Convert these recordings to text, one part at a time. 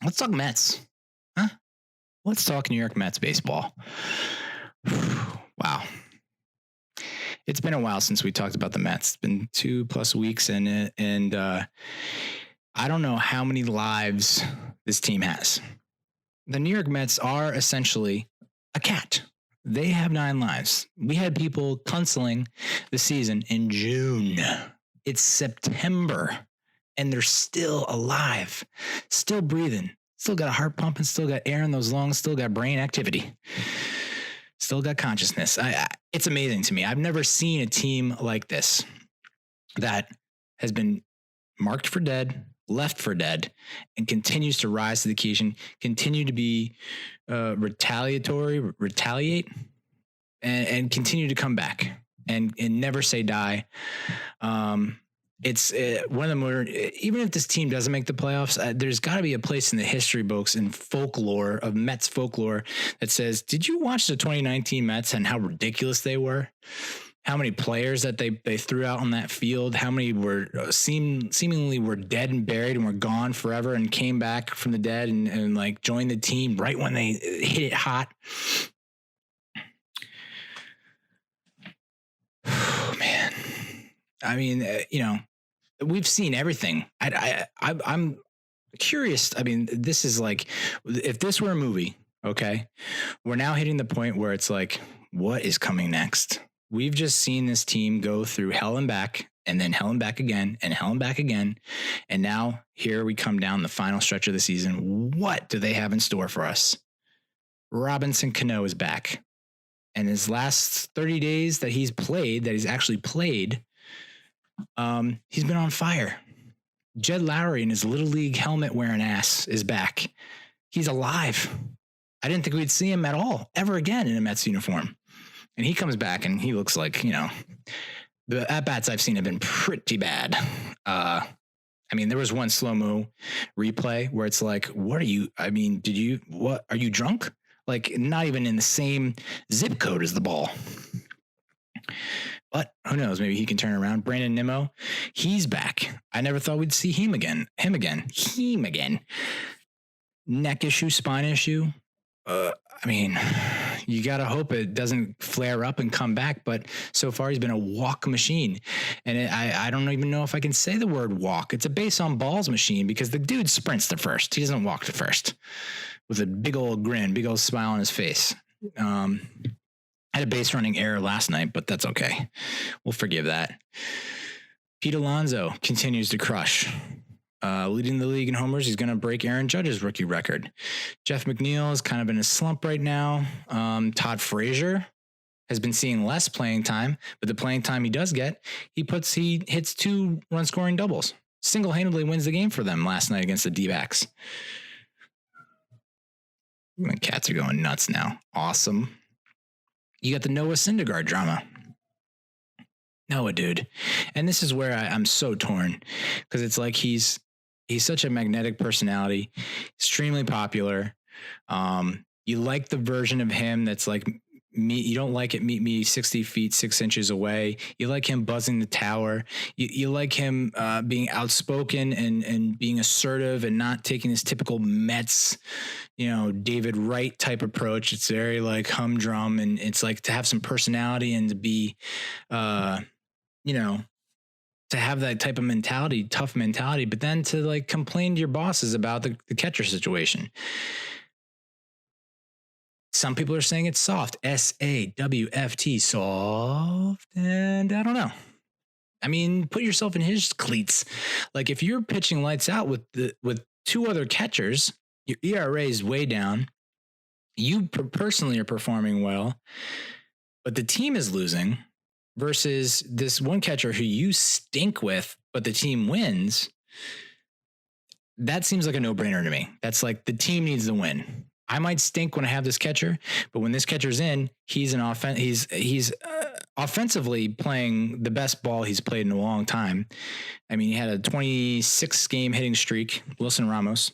Let's talk Mets. Huh? Let's talk New York Mets baseball. Wow. It's been a while since we talked about the Mets. It's been 2+ weeks, and I don't know how many lives this team has. The New York Mets are essentially a cat. They have 9 lives. We had people canceling the season in June. It's September, and they're still alive, still breathing, still got a heart pumping, still got air in those lungs, still got brain activity, still got consciousness. It's amazing to me. I've never seen a team like this that has been marked for dead, left for dead, and continues to rise to the occasion, continue to be retaliate, and continue to come back and never say die. It's one of the more, even if this team doesn't make the playoffs, there's got to be a place in the history books and folklore of Mets folklore that says, did you watch the 2019 Mets and how ridiculous they were? How many players that they threw out on that field? How many were seemingly were dead and buried and were gone forever and came back from the dead and like joined the team right when they hit it hot? Oh, man. I mean, we've seen everything. I'm curious. I mean, this is like, if this were a movie, okay, we're now hitting the point where it's like, what is coming next? We've just seen this team go through hell and back, and then hell and back again, and hell and back again. And now here we come down the final stretch of the season. What do they have in store for us? Robinson Cano is back. And his last 30 days that he's actually played, he's been on fire. Jed Lowrie in his little league helmet wearing ass is back. He's alive. I didn't think we'd see him at all ever again in a Mets uniform. And he comes back and he looks like, the at-bats I've seen have been pretty bad. I mean, there was one slow-mo replay where it's like, what are you drunk? Like, not even in the same zip code as the ball. But who knows? Maybe he can turn around. Brandon Nimmo, he's back. I never thought we'd see him again. Neck issue, spine issue. I mean, you got to hope it doesn't flare up and come back. But so far, he's been a walk machine. And I don't even know if I can say the word walk. It's a base on balls machine because the dude sprints to first. He doesn't walk to first with a big old grin, big old smile on his face. I had a base running error last night, but that's okay. We'll forgive that. Pete Alonso continues to crush. Leading the league in homers, he's going to break Aaron Judge's rookie record. Jeff McNeil is kind of in a slump right now. Todd Frazier has been seeing less playing time, but the playing time he does get, he hits 2 run scoring doubles. Single-handedly wins the game for them last night against the D-backs. My cats are going nuts now. Awesome. You got the Noah Syndergaard drama. Noah, dude. And this is where I'm so torn because it's like he's such a magnetic personality, extremely popular. You like the version of him that's like me. You don't like it. Meet me 60 feet, 6 inches away. You like him buzzing the tower. You like him being outspoken and being assertive and not taking this typical Mets, David Wright type approach. It's very like humdrum, and it's like to have some personality and to be, to have that type of mentality, tough mentality, but then to like complain to your bosses about the catcher situation. Some people are saying it's soft, SAWFT, soft, and I don't know. I mean, put yourself in his cleats. Like if you're pitching lights out with 2 other catchers, your ERA is way down. You personally are performing well, but the team is losing. Versus this one catcher who you stink with, but the team wins. That seems like a no-brainer to me. That's like the team needs to win. I might stink when I have this catcher, but when this catcher's in, he's offensively playing the best ball he's played in a long time. I mean, he had a 26-game hitting streak, Wilson Ramos,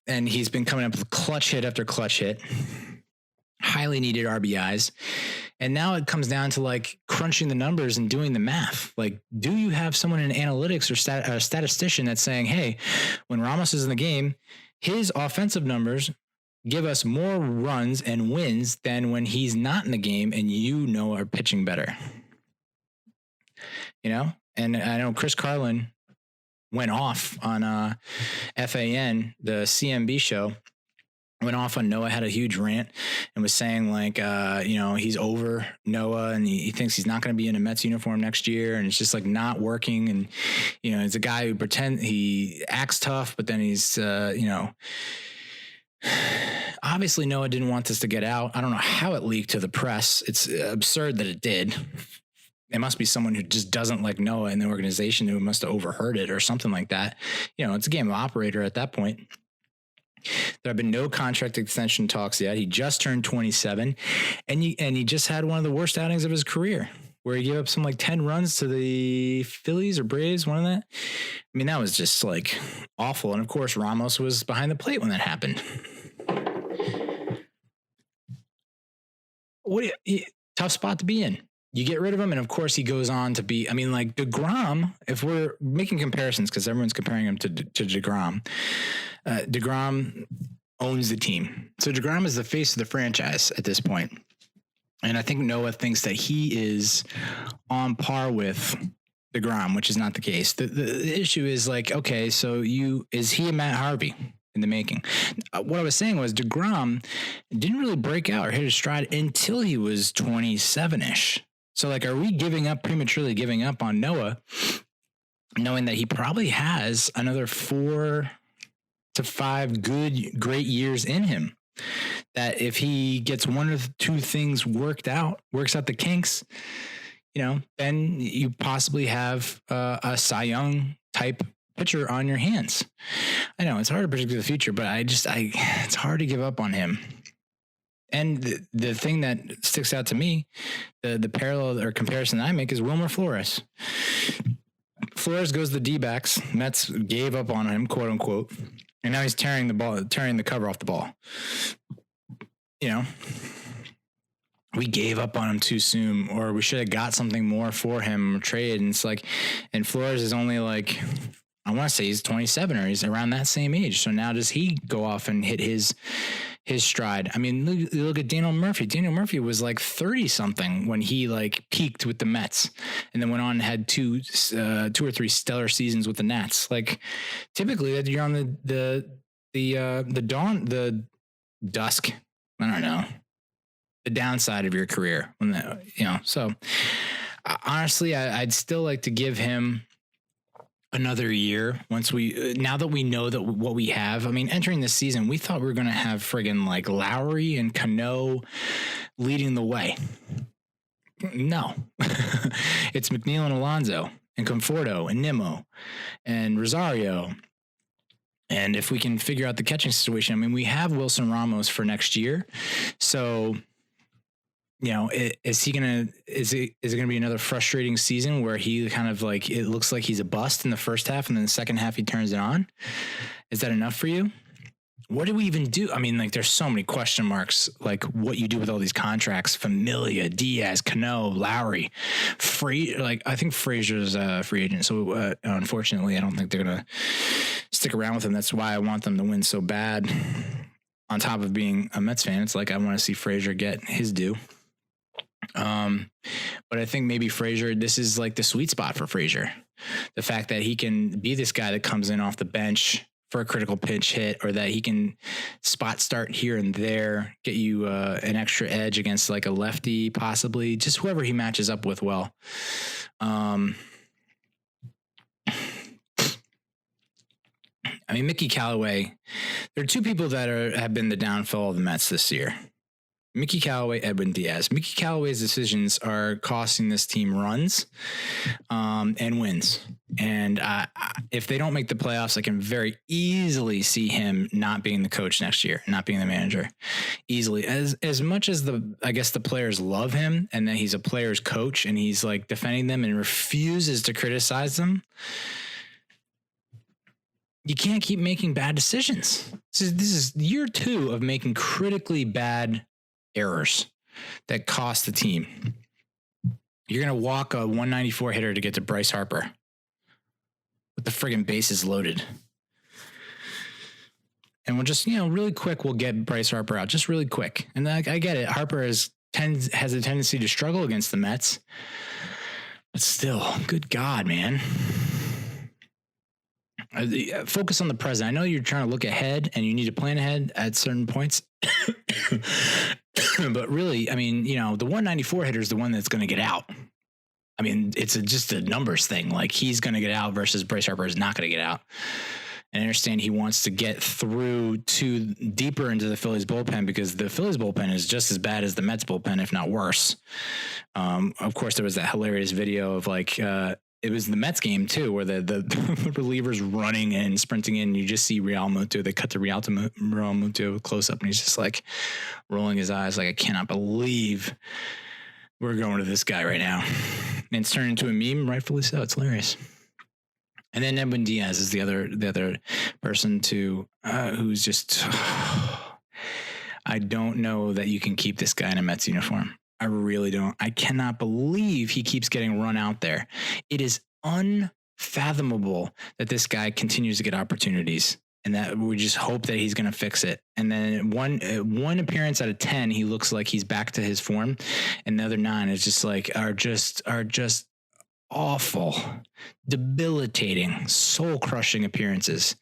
and he's been coming up with clutch hit after clutch hit. highly needed RBIs. And now it comes down to like crunching the numbers and doing the math. Like, do you have someone in analytics or a statistician that's saying, hey, when Ramos is in the game, his offensive numbers give us more runs and wins than when he's not in the game and are pitching better. And I know Chris Carlin went off on FAN, the CMB show, went off on Noah, had a huge rant and was saying like, he's over Noah and he thinks he's not going to be in a Mets uniform next year. And it's just like not working. And, it's a guy who he acts tough, but then he's, obviously Noah didn't want this to get out. I don't know how it leaked to the press. It's absurd that it did. It must be someone who just doesn't like Noah in the organization who must have overheard it or something like that. It's a game of operator at that point. There have been no contract extension talks yet. He just turned 27 and he just had one of the worst outings of his career where he gave up some like 10 runs to the Phillies or Braves, one of that. I mean, that was just like awful. And of course, Ramos was behind the plate when that happened. Tough spot to be in. You get rid of him, and of course he goes on to be, like DeGrom, if we're making comparisons, because everyone's comparing him to DeGrom, DeGrom owns the team. So DeGrom is the face of the franchise at this point. And I think Noah thinks that he is on par with DeGrom, which is not the case. The issue is like, okay, so is he a Matt Harvey in the making? What I was saying was DeGrom didn't really break out or hit his stride until he was 27-ish. So like, are we prematurely giving up on Noah, knowing that he probably has another 4 to 5 great years in him? That if he gets one or two things works out the kinks, then you possibly have a Cy Young type pitcher on your hands. I know it's hard to predict the future, but it's hard to give up on him. And the thing that sticks out to me, the parallel or comparison that I make is Wilmer Flores. Flores goes to the D-backs. Mets gave up on him, quote unquote. And now he's tearing the cover off the ball. We gave up on him too soon, or we should have got something more for him or trade. And it's like, and Flores is only like, I want to say he's 27 or he's around that same age. So now does he go off and hit his stride? I mean, look at Daniel Murphy. Daniel Murphy was like 30 something when he like peaked with the Mets and then went on and had two or three stellar seasons with the Nats. Like typically you're on the dusk. I don't know, the downside of your career so honestly, I'd still like to give him another year now that we know that what we have. I mean, entering this season, we thought we were going to have friggin' like Lowrie and Cano leading the way. No, it's McNeil and Alonso and Conforto and Nimmo and Rosario. And if we can figure out the catching situation, I mean, we have Wilson Ramos for next year. So, is it going to be another frustrating season where he kind of like, it looks like he's a bust in the first half and then the second half he turns it on? Is that enough for you? What do we even do? I mean, like there's so many question marks, like what you do with all these contracts, Familia, Diaz, Cano, Lowrie, I think Frazier's a free agent. So unfortunately, I don't think they're going to stick around with him. That's why I want them to win so bad. On top of being a Mets fan, it's like, I want to see Frazier get his due. But I think maybe Frazier, this is like the sweet spot for Frazier. The fact that he can be this guy that comes in off the bench for a critical pitch hit, or that he can spot start here and there, get you an extra edge against like a lefty, possibly just whoever he matches up with well. I mean, Mickey Callaway, there are two people that have been the downfall of the Mets this year. Mickey Callaway, Edwin Diaz. Mickey Callaway's decisions are costing this team runs and wins. And if they don't make the playoffs, I can very easily see him not being the coach next year, not being the manager. Easily. As much as the players love him and that he's a player's coach and he's like defending them and refuses to criticize them, you can't keep making bad decisions. This is year 2 of making critically bad errors that cost the team. You're going to walk a 194 hitter to get to Bryce Harper with the friggin' bases loaded. And we'll just, really quick, we'll get Bryce Harper out just really quick. And I get it. Harper has a tendency to struggle against the Mets. But still, good God, man. Focus on the present. I know you're trying to look ahead and you need to plan ahead at certain points. But really, I mean, the 194 hitter is the one that's going to get out. I mean, it's just a numbers thing. Like, he's going to get out versus Bryce Harper is not going to get out. And I understand he wants to get through to deeper into the Phillies bullpen because the Phillies bullpen is just as bad as the Mets bullpen, if not worse. Of course, there was that hilarious video of it was the Mets game too, where the relievers running and sprinting in. You just see Real Muto. They cut to Real Muto close up, and he's just like rolling his eyes, like, I cannot believe we're going to this guy right now. And it's turned into a meme, rightfully so. It's hilarious. And then Edwin Diaz is the other person who's just. I don't know that you can keep this guy in a Mets uniform. I really don't. I cannot believe he keeps getting run out there. It is unfathomable that this guy continues to get opportunities, and that we just hope that he's going to fix it. And then one appearance out of 10, he looks like he's back to his form, and the other 9 is just are just awful, debilitating, soul-crushing appearances.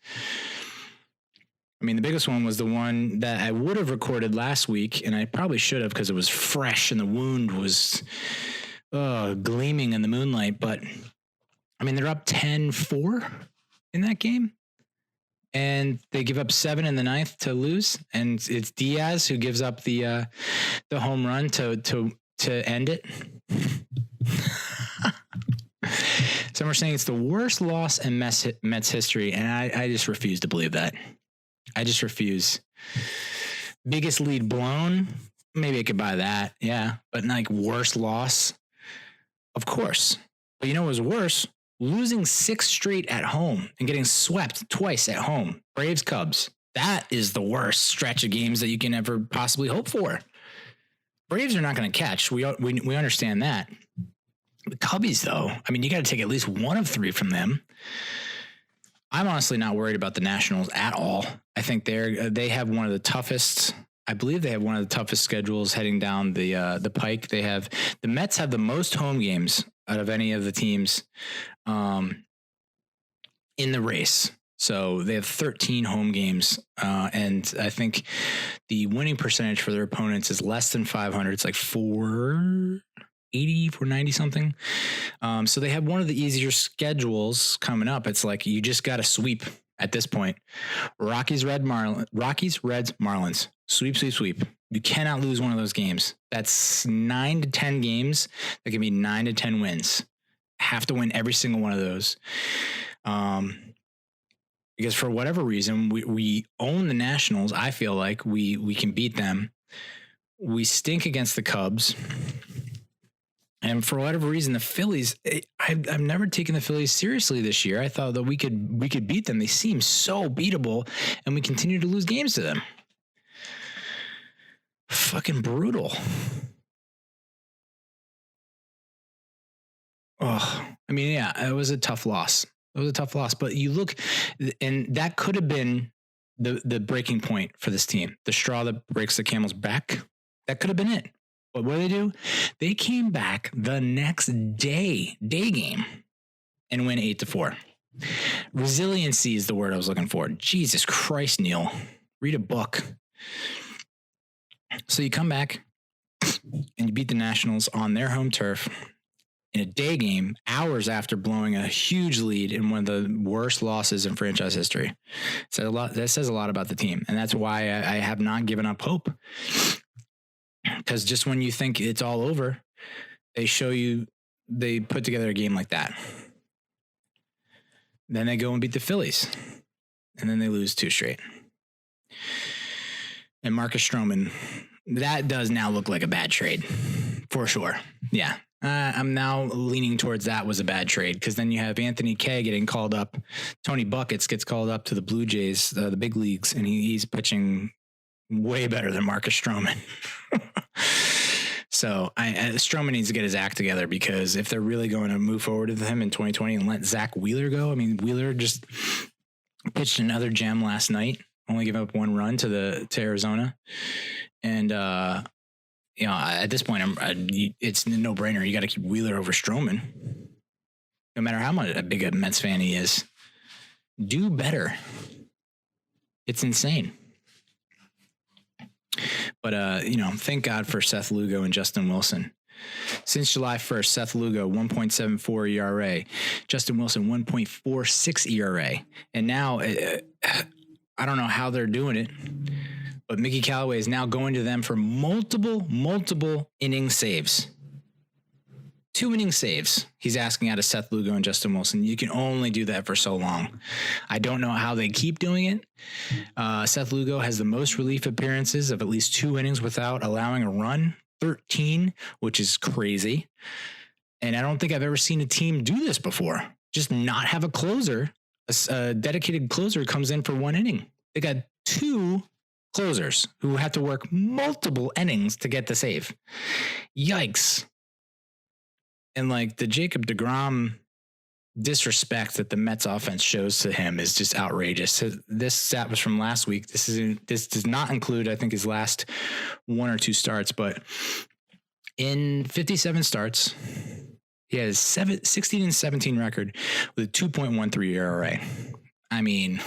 I mean, the biggest one was the one that I would have recorded last week, and I probably should have because it was fresh and the wound was gleaming in the moonlight. But, I mean, they're up 10-4 in that game, and they give up 7 in the 9th to lose, and it's Diaz who gives up the home run to end it. Some are saying it's the worst loss in Mets history, and I just refuse to believe that. I just refuse. Biggest lead blown, maybe I could buy that, yeah. But worst loss, of course. But you know what was worse? Losing 6 straight at home and getting swept twice at home. Braves, Cubs. That is the worst stretch of games that you can ever possibly hope for. Braves are not going to catch. We understand that. The Cubbies, though, I mean, you got to take at least 1 of 3 from them. I'm honestly not worried about the Nationals at all. I think they have one of the toughest. I believe they have one of the toughest schedules heading down the pike. The Mets have the most home games out of any of the teams in the race. So they have 13 home games, and I think the winning percentage for their opponents is less than 500. It's like 480, 490 something. So they have one of the easier schedules coming up. It's like you just got to sweep at this point. Rockies, Reds, Marlins. Sweep. You cannot lose one of those games. That's 9 to 10 games. That can be 9 to 10 wins. Have to win every single one of those. Because for whatever reason, we own the Nationals. I feel like we can beat them. We stink against the Cubs. And for whatever reason, the Phillies, I've never taken the Phillies seriously this year. I thought that we could beat them. They seem so beatable, and we continue to lose games to them. Fucking brutal. Oh, I mean, yeah, it was a tough loss. But you look, and that could have been the breaking point for this team. The straw that breaks the camel's back. That could have been it. But what did? They came back the next day game, and win 8-4. Resiliency is the word I was looking for. Jesus Christ, Neal. Read a book. So you come back and you beat the Nationals on their home turf in a day game, hours after blowing a huge lead in one of the worst losses in franchise history. That says a lot about the team, and that's why I have not given up hope. Because just when you think it's all over, they put together a game like that. Then they go and beat the Phillies, and then they lose 2 straight. And Marcus Stroman, that does now look like a bad trade, for sure. Yeah, I'm now leaning towards that was a bad trade, because then you have Anthony Kay getting called up. Tony Buckets gets called up to the Blue Jays, the big leagues, and he's pitching way better than Marcus Stroman. So Stroman needs to get his act together, because if they're really going to move forward with him in 2020 and let Zack Wheeler go, I mean, Wheeler just pitched another gem last night, only giving up 1 run to Arizona. And, at this point, it's a no-brainer. You got to keep Wheeler over Stroman, no matter how much a big a Mets fan he is. Do better. It's insane. But, thank God for Seth Lugo and Justin Wilson. Since July 1st, Seth Lugo, 1.74 ERA. Justin Wilson, 1.46 ERA. And now, I don't know how they're doing it, but Mickey Callaway is now going to them for multiple inning saves. 2 inning saves he's asking out of Seth Lugo and Justin Wilson. You can only do that for so long. I don't know how they keep doing it. Seth Lugo has the most relief appearances of at least 2 innings without allowing a run, 13, which is crazy. And I don't think I've ever seen a team do this before. Just not have a closer. A dedicated closer comes in for 1 inning. They got 2 closers who have to work multiple innings to get the save. Yikes. And like the Jacob deGrom disrespect that the Mets offense shows to him is just outrageous. So this stat was from last week. This does not include, I think, his last 1 or 2 starts, but in 57 starts, he has 16-17 record with a 2.13 ERA. I mean,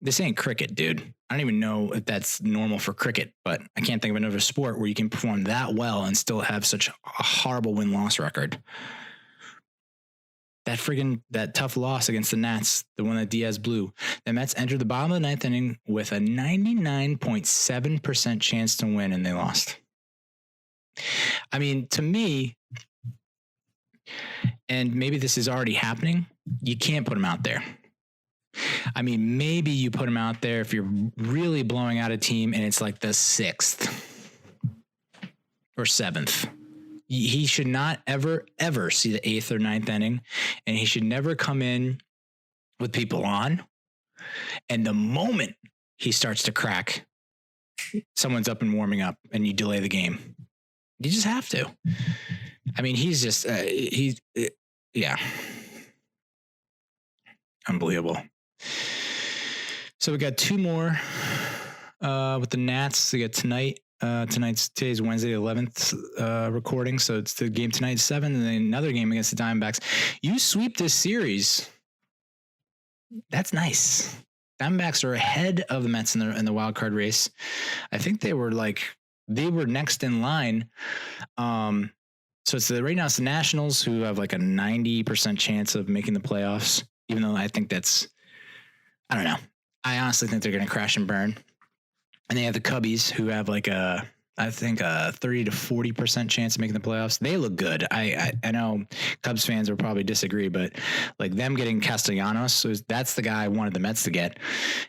this ain't cricket, dude. I don't even know if that's normal for cricket, but I can't think of another sport where you can perform that well and still have such a horrible win-loss record. That tough loss against the Nats, the one that Diaz blew. The Mets entered the bottom of the 9th inning with a 99.7% chance to win, and they lost. I mean, to me, and maybe this is already happening, you can't put them out there. I mean, maybe you put him out there if you're really blowing out a team and it's like the 6th or 7th. He should not ever see the 8th or 9th inning, and he should never come in with people on. And the moment he starts to crack, someone's up and warming up, and you delay the game. You just have to. I mean, he's just, yeah. Unbelievable. So we got 2 more with the Nats. We got tonight. Today's Wednesday, 11th recording. So it's the game tonight, 7, and then another game against the Diamondbacks. You sweep this series. That's nice. Diamondbacks are ahead of the Mets in the wild card race. I think they were next in line. So right now it's the Nationals who have like a 90% chance of making the playoffs, even though I think I don't know. I honestly think they're going to crash and burn. And they have the Cubbies who have like I think a 30 to 40% chance of making the playoffs. They look good. I know Cubs fans will probably disagree, but like them getting Castellanos, that's the guy I wanted the Mets to get.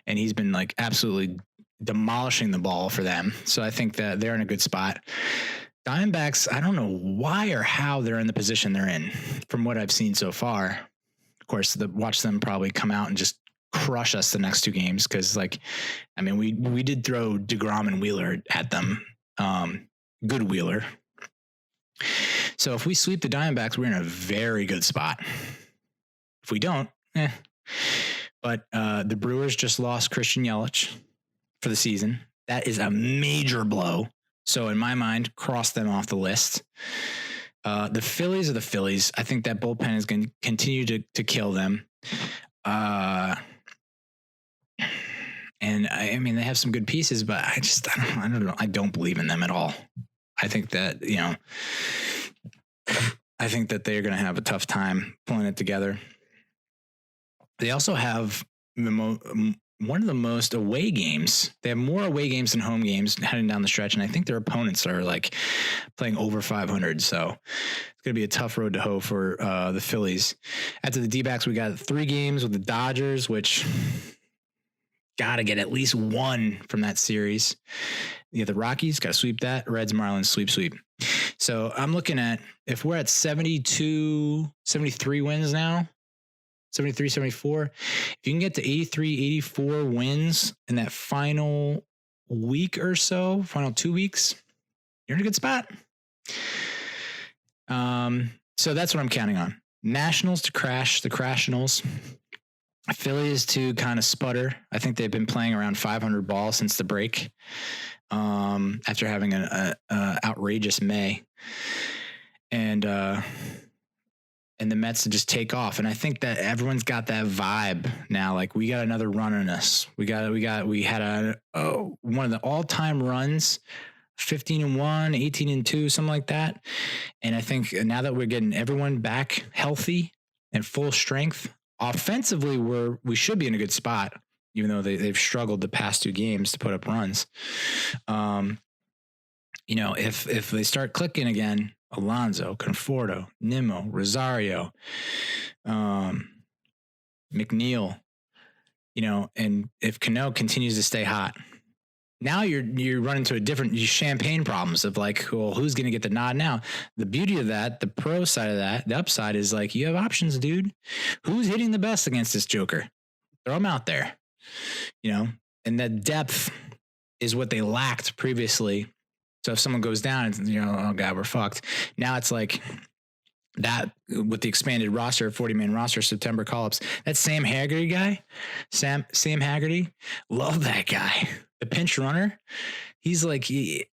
And he's been like absolutely demolishing the ball for them. So I think that they're in a good spot. Diamondbacks, I don't know why or how they're in the position they're in from what I've seen so far. Of course, watch them probably come out and just crush us the next 2 games. Cause like, I mean, we did throw deGrom and Wheeler at them. Good Wheeler. So if we sweep the Diamondbacks, we're in a very good spot. If we don't, But the Brewers just lost Christian Yelich for the season. That is a major blow. So in my mind, cross them off the list. The Phillies are the Phillies. I think that bullpen is going to continue to kill them. And I mean, they have some good pieces, but I don't know. I don't believe in them at all. I think that, I think that they're going to have a tough time pulling it together. They also have one of the most away games. They have more away games than home games heading down the stretch. And I think their opponents are like playing over 500. So it's going to be a tough road to hoe for the Phillies. After the D-backs, we got 3 games with the Dodgers, which got to get at least 1 from that series. You have the Rockies, got to sweep that. Reds, Marlins, sweep. So I'm looking at, if we're at 72, 73 wins now, 73, 74. If you can get to 83, 84 wins in that final week or so, final 2 weeks, you're in a good spot. So that's what I'm counting on. Nationals to crash, the Crashionals. Phillies to kind of sputter. I think they've been playing around 500 balls since the break, after having an outrageous May. And the Mets to just take off. And I think that everyone's got that vibe now. Like, we got another run on us. We had one of the all-time runs, 15-1, 18-2, something like that. And I think now that we're getting everyone back healthy and full strength, offensively, we should be in a good spot, even though they've struggled the past 2 games to put up runs. If they start clicking again, Alonso, Conforto, Nimmo, Rosario, McNeil, and if Cano continues to stay hot, now you're running into a different champagne problems of like, well, who's going to get the nod now? The beauty of that, the pro side of that, the upside is like, you have options, dude. Who's hitting the best against this Joker? Throw them out there, and that depth is what they lacked previously. So if someone goes down, it's, oh God, we're fucked. Now it's like that with the expanded roster, 40-man roster, September call-ups. That Sam Haggerty guy, Sam Haggerty, love that guy. The pinch runner, he's like,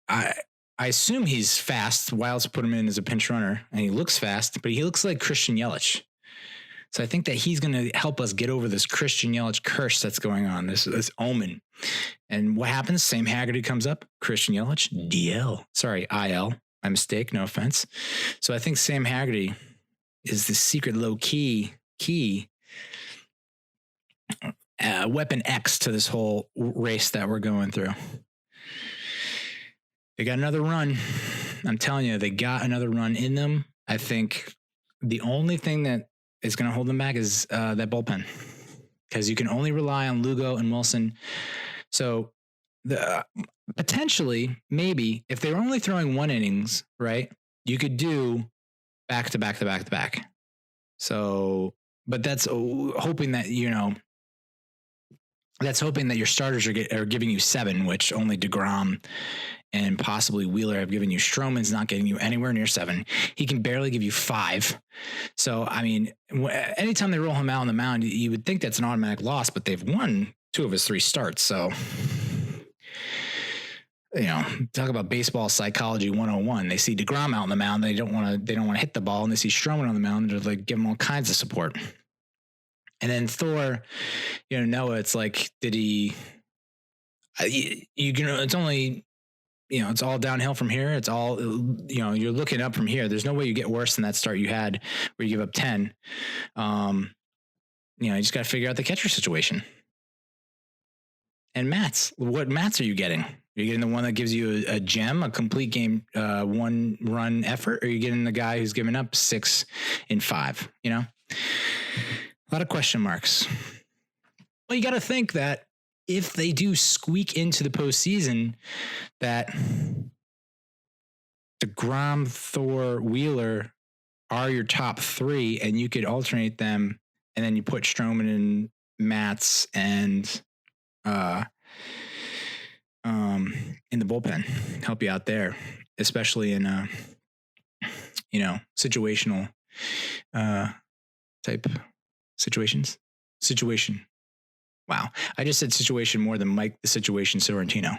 I assume he's fast. Wilds put him in as a pinch runner, and he looks fast, but he looks like Christian Yelich. So I think that he's going to help us get over this Christian Yelich curse that's going on, this omen. And what happens? Sam Haggerty comes up, Christian Yelich, IL. My mistake, no offense. So I think Sam Haggerty is the secret low key weapon X to this whole race that we're going through. They got another run. I'm telling you, they got another run in them. I think the only thing that is going to hold them back is that bullpen, because you can only rely on Lugo and Wilson. So potentially, maybe if they were only throwing 1 innings, right, you could do back to back to back to back. So, but that's hoping that, that's hoping that your starters are giving you 7, which only DeGrom and possibly Wheeler have given you. Stroman's not getting you anywhere near 7. He can barely give you 5. So, I mean, anytime they roll him out on the mound, you would think that's an automatic loss, but they've won 2 of his 3 starts. So, talk about baseball psychology 101. They see DeGrom out on the mound. They don't want to hit the ball, and they see Stroman on the mound. They're like, give him all kinds of support. And then Thor, Noah, it's like, did he, it's only, it's all downhill from here. It's all, you're looking up from here. There's no way you get worse than that start you had where you give up 10. You just got to figure out the catcher situation. And what Mats are you getting? Are you getting the one that gives you a gem, a complete game, 1-run effort? Or are you getting the guy who's given up 6 in 5, A lot of question marks. Well, you got to think that if they do squeak into the postseason, that DeGrom, Thor, Wheeler are your top 3, and you could alternate them, and then you put Stroman and Mats and in the bullpen, help you out there, especially in situational type situations. Wow. I just said situation more than Mike the Situation Sorrentino.